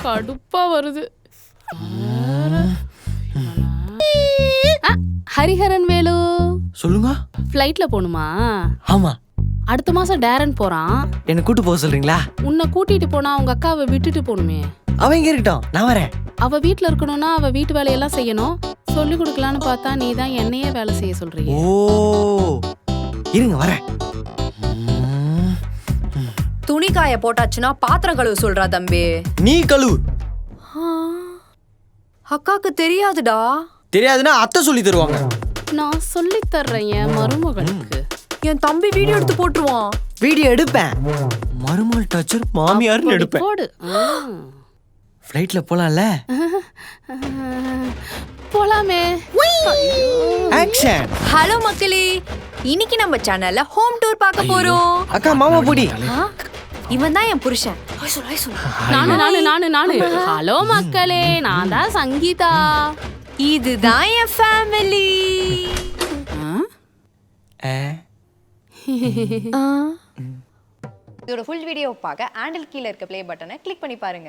கடுப்பா வருது. ஹரிஹரன் வேலு சொல்லுங்க. ஃப்ளைட்ல போணுமா? ஆமா. அடுத்த மாசம் டேரன் போறான். என்ன கூட்டு போக சொல்றீங்களா? உன்னை கூட்டிட்டு போனா உங்க அக்காவை விட்டுட்டு போணுமே. அவ இங்க இருக்கட்டும், நான் வரேன். அவ வீட்ல இருக்கணும்னா அவ வீட்டு வேலையெல்லாம் செய்யணும். சொல்லி கொடுக்கலான்னு பார்த்தா நீ தான் என்னையே வேலை செய்ய சொல்றீங்க. ஓ, இருங்க வரேன். துணி காய போட்டாச்சுன்னா பாத்திரம் கழுவு சொல்றா தம்பி. நீ கழுவு. அக்காக்கு தெரியாதுடா. தெரியாதுன்னா அத்தை சொல்லி தருவாங்க. நான் சொல்லி தர்றேன் என் மருமகனுக்கு. என் தம்பி வீடியோ எடுத்து போட்டுருவான். வீடியோ எடுப்பேன். மருமகள் டச்சர் மாமியார்னு எடுப்பேன். போடு. ஃப்ளைட்ல போலாம்ல? போலாமே. ஆக்ஷன். ஹலோ மக்களே, இன்னைக்கு நம்ம சேனல்ல ஹோம் டூர் பார்க்க போறோம். அக்கா மாமா பொடி. இவன் தான் என் புருஷன். நானு. ஹலோ மக்களே, நான் தான் சங்கீதா. இதுதான் என் ஃபேமிலி. இதோட ஃபுல் வீடியோ பார்க்க ஹேண்டில் கீழ இருக்க ப்ளே பட்டனை கிளிக் பண்ணி பாருங்க.